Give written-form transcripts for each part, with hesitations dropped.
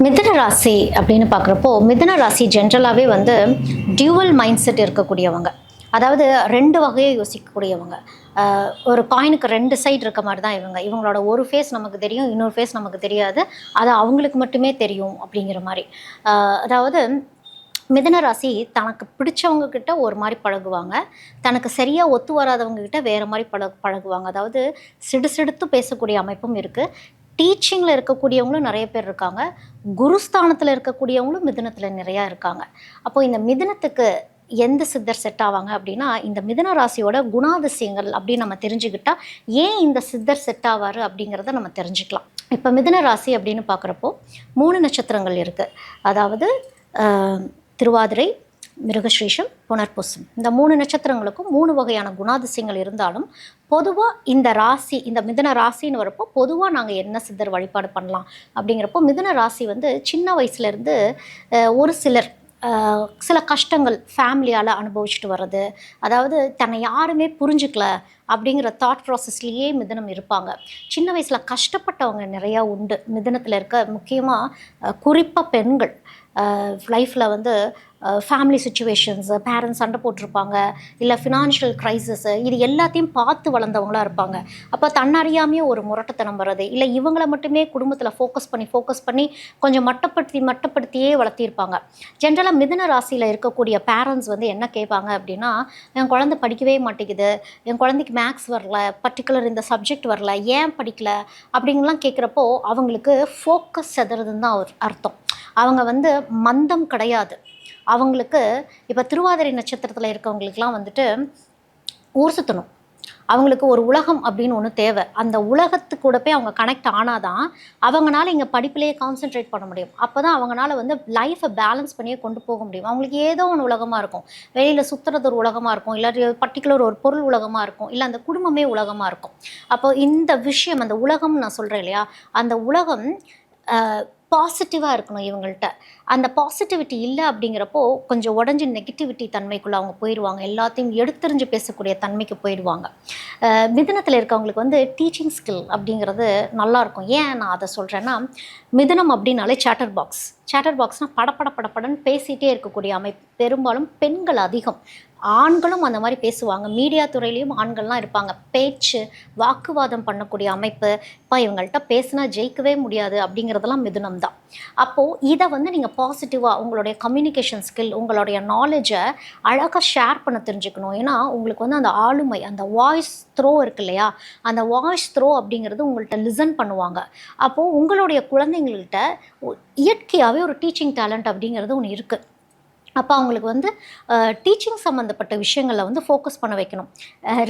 மிதுன ராசி அப்படின்னு பார்க்குறப்போ மிதுன ராசி ஜென்ரலாகவே வந்து டியூவல் மைண்ட் செட் இருக்கக்கூடியவங்க. அதாவது ரெண்டு வகையை யோசிக்கக்கூடியவங்க. ஒரு காயினுக்கு ரெண்டு சைடு இருக்க மாதிரி தான் இவங்க. இவங்களோட ஒரு ஃபேஸ் நமக்கு தெரியும், இன்னொரு ஃபேஸ் நமக்கு தெரியாது. அது அவங்களுக்கு மட்டுமே தெரியும் அப்படிங்கிற மாதிரி. அதாவது மிதுன ராசி தனக்கு பிடிச்சவங்க கிட்ட ஒரு மாதிரி பழகுவாங்க, தனக்கு சரியாக ஒத்து வராதவங்க கிட்ட வேறு மாதிரி பழகுவாங்க. அதாவது சிடுசிடுத்து பேசக்கூடிய அமைப்பும் இருக்குது. டீச்சிங்கில் இருக்கக்கூடியவங்களும் நிறைய பேர் இருக்காங்க. குருஸ்தானத்தில் இருக்கக்கூடியவங்களும் மிதுனத்தில் நிறையா இருக்காங்க. அப்போது இந்த மிதுனத்துக்கு எந்த சித்தர் செட் ஆவாங்க அப்படின்னா, இந்த மிதுன ராசியோட குணாதிசயங்கள் அப்படின்னு நம்ம தெரிஞ்சுக்கிட்டால் ஏன் இந்த சித்தர் செட் ஆவார் அப்படிங்கிறத நம்ம தெரிஞ்சுக்கலாம். இப்போ மிதுன ராசி அப்படின்னு பார்க்குறப்போ 3 நட்சத்திரங்கள் இருக்குது. அதாவது திருவாதிரை, மிருகஸ்ரீஷம், புனர்பூசம். இந்த 3 நட்சத்திரங்களுக்கும் 3 வகையான குணாதிசயங்கள் இருந்தாலும் பொதுவாக இந்த ராசி, இந்த மிதுன ராசின்னு வரப்போ பொதுவாக நாங்கள் என்ன சித்தர் வழிபாடு பண்ணலாம் அப்படிங்கிறப்போ, மிதுன ராசி வந்து சின்ன வயசுலேருந்து ஒரு சில கஷ்டங்கள் ஃபேமிலியால் அனுபவிச்சுட்டு வர்றது, அதாவது தன்னை யாருமே புரிஞ்சுக்கல அப்படிங்கிற தாட் ப்ராசஸ்லேயே மிதுனம் இருப்பாங்க. சின்ன வயசில் கஷ்டப்பட்டவங்க நிறையா உண்டு மிதுனத்தில் இருக்க. முக்கியமாக குறிப்பாக பெண்கள் லைஃப்பில் வந்து ஃபேமிலி சுச்சுவேஷன்ஸு, பேரண்ட்ஸ் சண்டை போட்டிருப்பாங்க, இல்லை ஃபினான்ஷியல் க்ரைசிஸு, இது எல்லாத்தையும் பார்த்து வளர்ந்தவங்களாக இருப்பாங்க. அப்போ தன்னறியாமையே ஒரு முரட்டுத்தனம் வர்றது, இல்லை இவங்களை மட்டுமே குடும்பத்தில் ஃபோக்கஸ் பண்ணி கொஞ்சம் மட்டப்படுத்தியே வளர்த்திருப்பாங்க. ஜென்ரலாக மிதுன ராசியில் இருக்கக்கூடிய பேரண்ட்ஸ் வந்து என்ன கேட்பாங்க அப்படின்னா, என் குழந்தை படிக்கவே மாட்டேங்குது, என் குழந்தைக்கு மேக்ஸ் வரல, பர்டிகுலர் இந்த சப்ஜெக்ட் வரல, ஏன் படிக்கல அப்படிங்கலாம் கேட்குறப்போ அவங்களுக்கு ஃபோக்கஸ் செதறதுன்னு தான் அர்த்தம். அவங்க வந்து மந்தம் கிடையாது அவங்களுக்கு. இப்போ திருவாதிரை நட்சத்திரத்தில் இருக்கவங்களுக்கெலாம் வந்துட்டு ஊர் சுற்றணும், அவங்களுக்கு ஒரு உலகம் அப்படின்னு ஒன்று தேவை. அந்த உலகத்துக்கு கூட போய் அவங்க கனெக்ட் ஆனாதான் அவங்களால இங்கே படிப்பிலேயே கான்சென்ட்ரேட் பண்ண முடியும். அப்போ தான் அவங்களால வந்து லைஃப்பை பேலன்ஸ் பண்ணியே கொண்டு போக முடியும். அவங்களுக்கு ஏதோ ஒன்று உலகமாக இருக்கும், வெளியில் சுற்றுறது ஒரு உலகமாக இருக்கும், இல்லாட்டி பர்டிகுலர் ஒரு பொருள் உலகமாக இருக்கும், இல்லை அந்த குடும்பமே உலகமாக இருக்கும். அப்போ இந்த விஷயம், அந்த உலகம் நான் சொல்கிறேன் இல்லையா, அந்த உலகம் பாசிட்டிவாக இருக்கணும் இவங்கள்ட்ட. அந்த பாசிட்டிவிட்டி இல்லை அப்படிங்கிறப்போ கொஞ்சம் உடஞ்சி நெகட்டிவிட்டி தன்மைக்குள்ளே அவங்க போயிடுவாங்க, எல்லாத்தையும் எடுத்தறிஞ்சு பேசக்கூடிய தன்மைக்கு போயிடுவாங்க. மிதுனத்தில் இருக்கவங்களுக்கு வந்து டீச்சிங் ஸ்கில் அப்படிங்கிறது நல்லாயிருக்கும். ஏன் நான் அதை சொல்கிறேன்னா, மிதுனம் அப்படின்னாலே சேட்டர் பாக்ஸ்னால் படப்படன்னு பேசிகிட்டே இருக்கக்கூடிய அமைப்பு. பெரும்பாலும் பெண்கள் அதிகம், ஆண்களும் அந்த மாதிரி பேசுவாங்க. மீடியா துறையிலையும் ஆண்கள்லாம் இருப்பாங்க. பேச்சு வாக்குவாதம் பண்ணக்கூடிய அமைப்பு. இப்போ இவங்கள்ட்ட பேசினா ஜெயிக்கவே முடியாது அப்படிங்கிறதெல்லாம் மிதுனம் தான். அப்போது இதை வந்து நீங்கள் பாசிட்டிவாக உங்களுடைய கம்யூனிகேஷன் ஸ்கில், உங்களுடைய நாலேஜை அழகாக ஷேர் பண்ண தெரிஞ்சுக்கணும். ஏன்னா உங்களுக்கு வந்து அந்த ஆளுமை, அந்த வாய்ஸ் த்ரோ இருக்கு இல்லையா, அந்த வாய்ஸ் த்ரோ அப்படிங்கிறது உங்கள்கிட்ட லிசன் பண்ணுவாங்க. அப்போது உங்களுடைய குழந்தைங்கள்கிட்ட இயற்கையாகவே ஒரு டீச்சிங் டேலண்ட் அப்படிங்கிறது ஒன்று இருக்குது. அப்போ அவங்களுக்கு வந்து டீச்சிங் சம்மந்தப்பட்ட விஷயங்களில் வந்து ஃபோக்கஸ் பண்ண வைக்கணும்.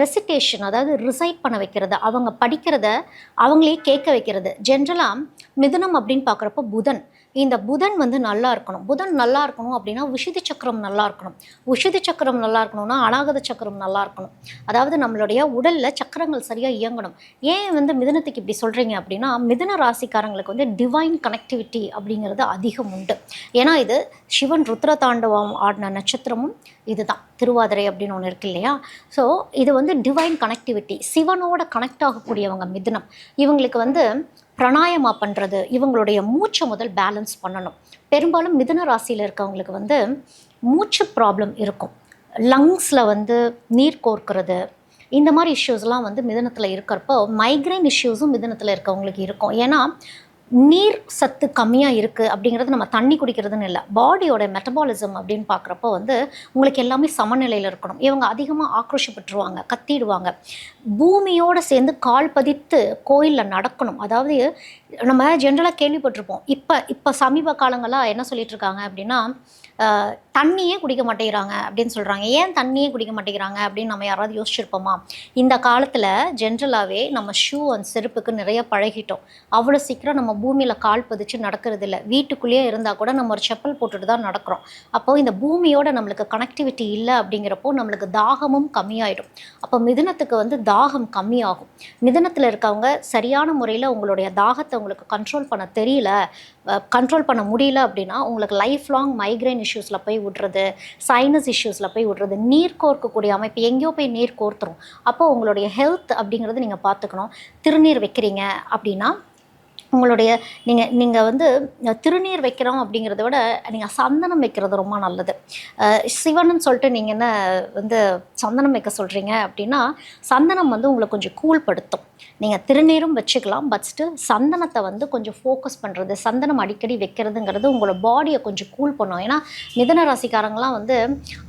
ரெசிட்டேஷன், அதாவது ரிசைட் பண்ண வைக்கிறது, அவங்க படிக்கிறத அவங்களே கேட்க வைக்கிறது. ஜென்ரலாக மிதுனம் அப்படின்னு பார்க்குறப்போ இந்த புதன் வந்து நல்லா இருக்கணும். புதன் நல்லா இருக்கணும் அப்படின்னா விஷுதி சக்கரம் நல்லா இருக்கணும். விஷுதி சக்கரம் நல்லா இருக்கணும்னா அநாகத சக்கரம் நல்லா இருக்கணும். அதாவது நம்மளுடைய உடலில் சக்கரங்கள் சரியாக இயங்கணும். ஏன் வந்து மிதுனத்துக்கு இப்படி சொல்கிறீங்க அப்படின்னா, மிதுன ராசிக்காரங்களுக்கு வந்து டிவைன் கனெக்டிவிட்டி அப்படிங்கிறது அதிகம் உண்டு. ஏன்னா இது சிவன் ருத்ர தாண்டவம் ஆடின நட்சத்திரமும் இதுதான், திருவாதிரை அப்படின்னு ஒன்று இருக்கு இல்லையா. ஸோ இது வந்து டிவைன் கனெக்டிவிட்டி, சிவனோட கனெக்ட் ஆகக்கூடியவங்க மிதுனம். இவங்களுக்கு வந்து பிராணாயமா பண்ணுறது, இவங்களுடைய மூச்சை முதல் பேலன்ஸ் பண்ணணும். பெரும்பாலும் மிதுன ராசியில் இருக்கவங்களுக்கு வந்து மூச்சு ப்ராப்ளம் இருக்கும். லங்ஸில் வந்து நீர் கோர்க்கிறது, இந்த மாதிரி இஷ்யூஸ்லாம் வந்து மிதுனத்தில் இருக்கிறப்போ மைக்ரைன் இஷ்யூஸும் மிதுனத்தில் இருக்கவங்களுக்கு இருக்கும். ஏன்னா நீர் சத்து கம்மியாக இருக்குது அப்படிங்கிறது நம்ம தண்ணி குடிக்கிறதுன்னு இல்லை, பாடியோட மெட்டபாலிசம் அப்படின்னு பார்க்குறப்போ வந்து உங்களுக்கு எல்லாமே சமநிலையில் இருக்கணும். இவங்க அதிகமாக ஆக்ரோஷப்பட்டுருவாங்க, கத்திடுவாங்க. பூமியோடு சேர்ந்து கால் பதித்து கோயிலில் நடக்கணும். அதாவது நம்ம ஜென்ரலாக கேள்விப்பட்டிருப்போம். இப்போ சமீப காலங்களாக என்ன சொல்லிட்டு இருக்காங்க அப்படின்னா, தண்ணியே குடிக்க மாட்டேங்கிறாங்க அப்படின்னு சொல்கிறாங்க. ஏன் தண்ணியே குடிக்க மாட்டேங்கிறாங்க அப்படின்னு நம்ம யாராவது யோசிச்சிருப்போமா? இந்த காலத்தில் ஜென்ரலாகவே நம்ம ஷூ அண்ட் செருப்புக்கு நிறைய பழகிட்டோம். அவ்வளோ சீக்கிரம் நம்ம பூமியில் கால் பதிச்சு நடக்கிறது இல்லை. வீட்டுக்குள்ளேயே இருந்தால் கூட நம்ம ஒரு செப்பல் போட்டுட்டு தான் நடக்கிறோம். அப்போது இந்த பூமியோட நம்மளுக்கு கனெக்டிவிட்டி இல்லை அப்படிங்கிறப்போ நம்மளுக்கு தாகமும் கம்மியாயிடும். அப்போ மிதுனத்துக்கு வந்து தாகம் கம்மியாகும். மிதுனத்தில் இருக்கவங்க சரியான முறையில் உங்களுடைய தாகத்தை உங்களுக்கு கண்ட்ரோல் பண்ண முடியல அப்படின்னா உங்களுக்கு லைஃப் லாங் மைக்ரைன் இஷ்யூஸில் போய் விடுறது, சைனஸ் இஷ்யூஸில் போய் விடுறது, நீர் கோர்க்கக்கூடிய அமைப்பு எங்கேயோ போய் நீர் கோர்த்துரும். அப்போ உங்களுடைய ஹெல்த் அப்படிங்கிறது நீங்கள் பார்த்துக்கணும். திருநீர் வைக்கிறீங்க அப்படின்னா உங்களுடைய நீங்கள் வந்து திருநீர் வைக்கிறோம் அப்படிங்கிறத விட நீங்கள் சந்தனம் வைக்கிறது ரொம்ப நல்லது. சிவன்னு சொல்லிட்டு நீங்கள் என்ன வந்து சந்தனம் வைக்க சொல்கிறீங்க அப்படின்னா, சந்தனம் வந்து உங்களை கொஞ்சம் கூல்படுத்தும். நீங்கள் திருநீரும் வச்சுக்கலாம், பட் ஸ்டில் சந்தனத்தை வந்து கொஞ்சம் ஃபோக்கஸ் பண்ணுறது, சந்தனம் அடிக்கடி வைக்கிறதுங்கிறது உங்களோட பாடியை கொஞ்சம் கூல் பண்ணும். ஏன்னா மிதுன ராசிக்காரங்களாம் வந்து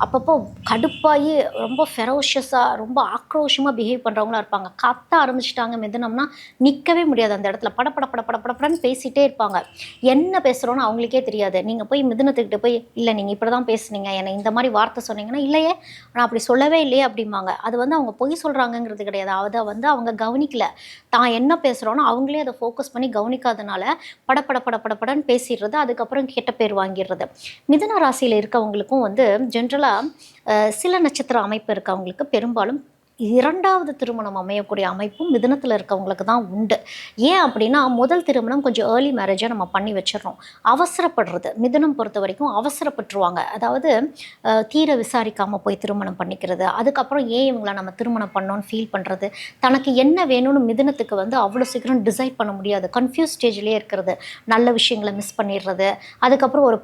அப்பப்போ கடுப்பாகி ரொம்ப ஃபெரோஷியஸாக ரொம்ப ஆக்ரோஷமாக பிஹேவ் பண்ணுறவங்களா இருப்பாங்க. கத்த ஆரம்பிச்சிட்டாங்க மிதுனம்னா நிற்கவே முடியாது அந்த இடத்துல. படப்படன்னு பேசிகிட்டே இருப்பாங்க. என்ன பேசுகிறோன்னு அவங்களுக்கே தெரியாது. நீங்கள் போய் மிதுனத்துக்கிட்ட போய், இல்லை நீங்கள் இப்படி தான் பேசுனீங்க, என்னை இந்த மாதிரி வார்த்தை சொன்னீங்கன்னா, இல்லையே நான் அப்படி சொல்லவே இல்லையே அப்படிம்பாங்க. அது வந்து அவங்க பொய் சொல்கிறாங்கங்கிறது கிடையாது. அதை வந்து அவங்க கவனிக்கல. தான் என்ன பேசுகிறோன்னா அவங்களே அதை ஃபோக்கஸ் பண்ணி கவனிக்காதனால படப்படன்னு பேசிடுறது, அதுக்கப்புறம் கெட்ட பேர் வாங்கிடுறது. மிதுன ராசியில் இருக்கவங்களுக்கும் வந்து ஜென்ரலாக சில நட்சத்திர அமைப்பு இருக்கவங்களுக்கு பெரும்பாலும் இரண்டாவது திருமணம் அமையக்கூடிய அமைப்பும் மிதுனத்தில் இருக்கவங்களுக்கு தான் உண்டு. ஏன் அப்படின்னா, முதல் திருமணம் கொஞ்சம் ஏர்லி மேரேஜை நம்ம பண்ணி வச்சிடறோம். அவசரப்படுறது மிதுனம் பொறுத்த வரைக்கும் அவசரப்பட்டுருவாங்க. அதாவது தீர விசாரிக்காமல் போய் திருமணம் பண்ணிக்கிறது, அதுக்கப்புறம் ஏன் இவங்களை நம்ம திருமணம் பண்ணோன்னு ஃபீல் பண்ணுறது, தனக்கு என்ன வேணும்னு மிதுனத்துக்கு வந்து அவ்வளோ சீக்கிரம் டிசைட் பண்ண முடியாது. கன்ஃபியூஸ் ஸ்டேஜ்லேயே இருக்கிறது, நல்ல விஷயங்களை மிஸ் பண்ணிடுறது, அதுக்கப்புறம் ஒரு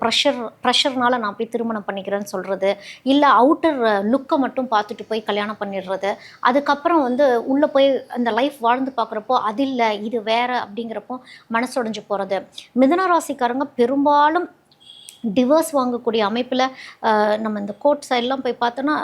ப்ரெஷர்னால நான் போய் திருமணம் பண்ணிக்கிறேன்னு சொல்கிறது, இல்லை அவுட்டர் லுக்கை மட்டும் பார்த்துட்டு போய் கல்யாணம் பண்ணிடுறது, அதுக்கப்புறம் வந்து உள்ளே போய் அந்த லைஃப் வாழ்ந்து பார்க்குறப்போ அது இல்லை இது வேறு அப்படிங்கிறப்போ மனசுடைஞ்சு போகிறது. மிதுன ராசிக்காரங்க பெரும்பாலும் டிவோர்ஸ் வாங்கக்கூடிய அமைப்பில் நம்ம இந்த கோர்ட் சைட்லாம் போய் பார்த்தோன்னா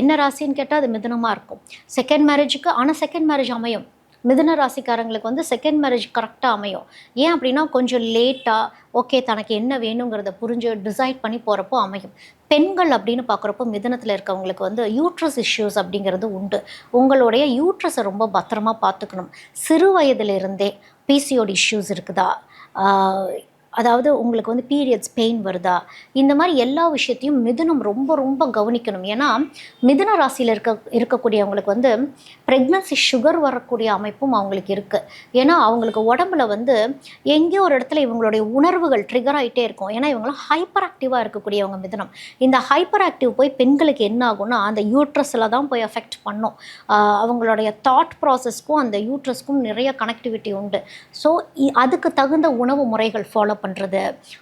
என்ன ராசின்னு கேட்டால் அது மிதுனமாக இருக்கும். செகண்ட் மேரேஜுக்கு ஆனால் செகண்ட் மேரேஜ் அமையும். மிதுன ராசிக்காரங்களுக்கு வந்து செகண்ட் மேரேஜ் கரெக்டாக அமையும். ஏன் அப்படின்னா கொஞ்சம் லேட்டாக ஓகே தனக்கு என்ன வேணுங்கிறத புரிஞ்சு டிசைட் பண்ணி போகிறப்போ அமையும். பெண்கள் அப்படின்னு பார்க்குறப்போ மிதுனத்தில் இருக்கவங்களுக்கு வந்து யூட்ரஸ் இஷ்யூஸ் அப்படிங்கிறது உண்டு. உங்களுடைய யூட்ரஸை ரொம்ப பத்திரமா பார்த்துக்கணும். சிறு வயதிலிருந்தே பிசிஓடி இஷ்யூஸ் இருக்குதா, அதாவது உங்களுக்கு வந்து பீரியட்ஸ் பெயின் வருதா, இந்த மாதிரி எல்லா விஷயத்தையும் மிதுனம் ரொம்ப ரொம்ப கவனிக்கணும். ஏன்னா மிதுன ராசியில் இருக்கக்கூடியவங்களுக்கு வந்து ப்ரெக்னன்சி சுகர் வரக்கூடிய அமைப்பும் அவங்களுக்கு இருக்குது. ஏன்னா அவங்களுக்கு உடம்புல வந்து எங்கேயோ ஒரு இடத்துல இவங்களுடைய உணர்வுகள் ட்ரிகர் ஆகிட்டே இருக்கும். ஏன்னா இவங்களாம் ஹைப்பர் ஆக்டிவாக இருக்கக்கூடியவங்க மிதுனம். இந்த ஹைப்பர் ஆக்டிவ் போய் பெண்களுக்கு என்ன ஆகும்னா அந்த யூட்ரஸில் தான் போய் அஃபெக்ட் பண்ணும். அவங்களுடைய தாட் ப்ராசஸ்க்கும் அந்த யூட்ரஸ்க்கும் நிறைய கனெக்டிவிட்டி உண்டு. ஸோ அதுக்கு தகுந்த உணவு முறைகள் ஃபாலோ பண்ணுறது,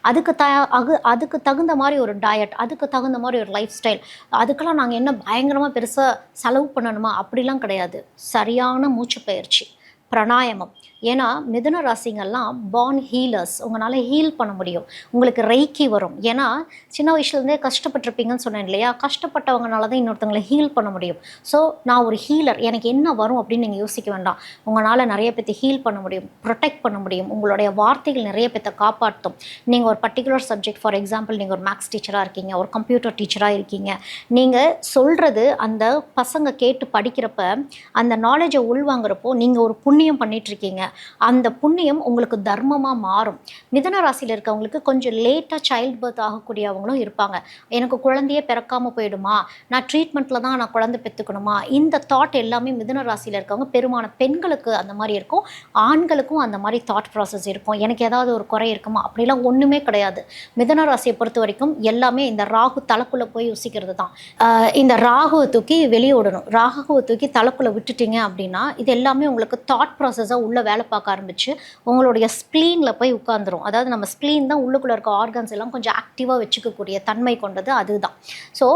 அதுக்கு தகுந்த மாதிரி ஒரு டயட், அதுக்கு தகுந்த மாதிரி ஒரு லைஃப் ஸ்டைல், அதுக்கெல்லாம் நாங்கள் என்ன பயங்கரமாக பெருசாக செலவு பண்ணணுமா அப்படிலாம் கிடையாது. சரியான மூச்சு பயிற்சி, பிராணாயாமம். ஏன்னா மிதுன ராசிங்கெல்லாம் பார்ன் ஹீலர்ஸ். உங்களால் ஹீல் பண்ண முடியும். உங்களுக்கு ரெய்க்கி வரும். ஏன்னா சின்ன வயசுலேருந்தே கஷ்டப்பட்டிருப்பீங்கன்னு சொன்னேன் இல்லையா, கஷ்டப்பட்டவங்கனால தான் இன்னொருத்தவங்களை ஹீல் பண்ண முடியும். ஸோ நான் ஒரு ஹீலர், எனக்கு என்ன வரும் அப்படின்னு நீங்கள் யோசிக்க வேண்டாம். உங்களால் நிறைய பேர்த்தை ஹீல் பண்ண முடியும், ப்ரொடெக்ட் பண்ண முடியும். உங்களுடைய வார்த்தைகள் நிறைய பேர்த்தை காப்பாற்றும். நீங்கள் ஒரு பர்டிகுலர் சப்ஜெக்ட், ஃபார் எக்ஸாம்பிள் நீங்கள் ஒரு மேக்ஸ் டீச்சராக இருக்கீங்க, ஒரு கம்ப்யூட்டர் டீச்சராக இருக்கீங்க, நீங்கள் சொல்கிறது அந்த பசங்க கேட்டு படிக்கிறப்ப அந்த நாலேஜை உள்வாங்கிறப்போ நீங்கள் ஒரு புண்ணியம் பண்ணிகிட்ருக்கீங்க. அந்த புண்ணியம் உங்களுக்கு தர்மமாக மாறும். மிதுன ராசியில் இருக்கவங்களுக்கு கொஞ்சம் லேட்டாக சைல்ட் பர்த் ஆகக்கூடியவங்களும் இருப்பாங்க. எனக்கு குழந்தையே பிறக்காமல் போயிடுமா, நான் ட்ரீட்மெண்ட்டில் தான் நான் குழந்தை பெற்றுக்கணுமா, இந்த தாட் எல்லாமே மிதுன ராசியில் இருக்கவங்க பெருமான பெண்களுக்கு அந்த மாதிரி இருக்கும். ஆண்களுக்கும் அந்த மாதிரி தாட் ப்ராசஸ் இருக்கும். எனக்கு ஏதாவது ஒரு குறை இருக்குமா, அப்படிலாம் ஒன்றுமே கிடையாது. மிதுன ராசியை பொறுத்த வரைக்கும் எல்லாமே இந்த ராகு தலைக்குள்ளே போய் யோசிக்கிறது தான். இந்த ராகுவை தூக்கி வெளியே விடணும். ராகுவை தூக்கி தலைக்குள்ளே விட்டுட்டீங்க அப்படின்னா இது எல்லாமே உங்களுக்கு தாட் ப்ராசஸாக உள்ள வேலை பார்க்க ஆரம்பிச்சு உங்களுடைய ஸ்ப்ளீனில் போய் உட்காந்துரும். அதாவது நம்ம ஸ்ப்ளீன் தான் உள்ளுக்குள்ளே இருக்க ஆர்கன்ஸ் எல்லாம் கொஞ்சம் ஆக்டிவாக வச்சுக்கக்கூடிய தன்மை கொண்டது அதுதான். ஸோ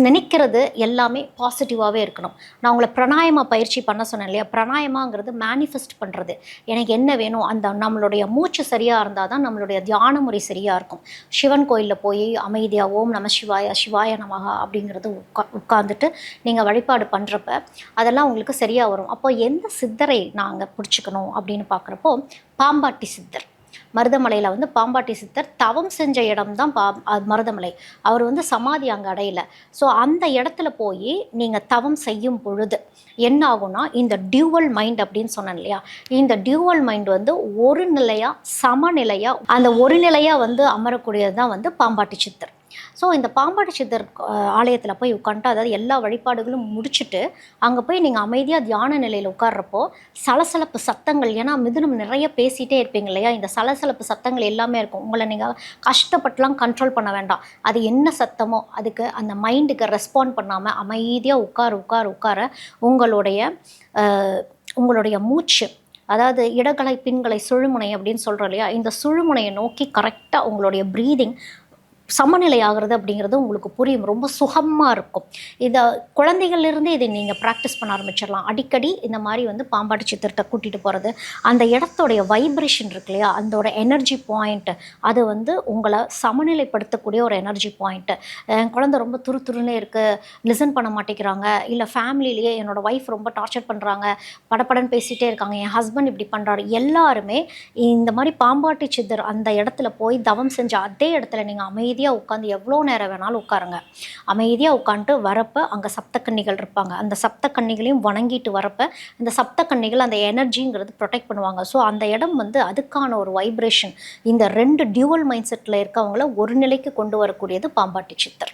நினைக்கிறது எல்லாமே பாசிட்டிவாகவே இருக்கணும். நான் உங்களை பிராணாயமா பயிற்சி பண்ண சொன்னேன் இல்லையா, பிராணாயமாங்கிறது மேனிஃபெஸ்ட் பண்ணுறது. எனக்கு என்ன வேணும், அந்த நம்மளுடைய மூச்சு சரியாக இருந்தால் தான் நம்மளுடைய தியான முறை சரியாக இருக்கும். சிவன் கோயிலில் போய் அமைதியாக ஓம் நம சிவாய சிவாய நமகா அப்படிங்கிறது உட்காந்துட்டு நீங்கள் வழிபாடு பண்ணுறப்ப அதெல்லாம் உங்களுக்கு சரியாக வரும். அப்போ எந்த சித்தரை நாங்கள் பிடிச்சிக்கணும் அப்படின்னு பார்க்குறப்போ பாம்பாட்டி சித்தர். மருதமலையில் வந்து பாம்பாட்டி சித்தர் தவம் செஞ்ச இடம் தான் மருதமலை. அவர் வந்து சமாதி அங்கே அடையலை. ஸோ அந்த இடத்துல போய் நீங்கள் தவம் செய்யும் பொழுது என்ன ஆகும்னா, இந்த டியூவல் மைண்ட் அப்படின்னு சொன்னேன் இல்லையா, இந்த டியூவல் மைண்ட் வந்து ஒரு நிலையாக சமநிலையாக அந்த ஒரு நிலையாக வந்து அமரக்கூடியது தான் வந்து பாம்பாட்டி சித்தர். ஸோ இந்த பாம்பாட்டி சித்தர் ஆலயத்தில் போய் உட்காந்துட்டு, அதாவது எல்லா வழிபாடுகளும் முடிச்சுட்டு அங்கே போய் நீங்கள் அமைதியாக தியான நிலையில் உட்கார்றப்போ சலசலப்பு சத்தங்கள், ஏன்னா மிதுனம் நிறைய பேசிகிட்டே இருப்பீங்க இல்லையா, இந்த சலசலப்பு சத்தங்கள் எல்லாமே இருக்கும். உங்களை நீங்கள் கஷ்டப்பட்டுலாம் கண்ட்ரோல் பண்ண வேண்டாம். அது என்ன சத்தமோ அதுக்கு அந்த மைண்டுக்கு ரெஸ்பாண்ட் பண்ணாமல் அமைதியாக உட்கார உங்களுடைய மூச்சு அதாவது இடகலை பின்கலை சுழுமுனை அப்படின்னு சொல்கிறோம் இல்லையா, இந்த சுழுமுனையை நோக்கி கரெக்டாக உங்களுடைய ப்ரீதிங் சமநிலை ஆகிறது அப்படிங்கிறது உங்களுக்கு புரியும். ரொம்ப சுகமாக இருக்கும். இதை குழந்தைகள்லேருந்தே இதை நீங்கள் ப்ராக்டிஸ் பண்ண ஆரம்பிச்சிடலாம். அடிக்கடி இந்த மாதிரி வந்து பாம்பாட்டி சித்தர்கிட்ட கூட்டிகிட்டு போகிறது, அந்த இடத்தோடைய வைப்ரேஷன் இருக்கு இல்லையா, அதோட எனர்ஜி பாயிண்ட்டு, அது வந்து உங்களை சமநிலைப்படுத்தக்கூடிய ஒரு எனர்ஜி பாயிண்ட்டு. என் குழந்தை ரொம்ப துருதுருன்னே இருக்குது, லிசன் பண்ண மாட்டேங்கிறாங்க, இல்லை ஃபேமிலியிலேயே என்னோடய ஒய்ஃப் ரொம்ப டார்ச்சர் பண்ணுறாங்க, படப்படன்னு பேசிகிட்டே இருக்காங்க, என் ஹஸ்பண்ட் இப்படி பண்ணுறாரு, எல்லாருமே இந்த மாதிரி பாம்பாட்டி சித்தர் அந்த இடத்துல போய் தவம் செஞ்ச அதே இடத்துல நீங்கள் அமைதியாக உட்காந்து எவ்வளோ நேரம் வேணாலும் உட்காருங்க. அமைதியாக உட்காந்துட்டு வரப்போ அங்கே சப்தக்கன்னிகள் இருப்பாங்க. அந்த சப்தக்கன்னிகளையும் வணங்கிட்டு வரப்போ இந்த சப்தக்கன்னிகள் அந்த எனர்ஜிங்கிறது ப்ரொடெக்ட் பண்ணுவாங்க. ஸோ அந்த இடம் வந்து அதுக்கான ஒரு வைப்ரேஷன், இந்த 2 டியூவல் மைண்ட் செட்டில் இருக்கவங்கள ஒரு நிலைக்கு கொண்டு வரக்கூடியது பாம்பாட்டி சித்தர்.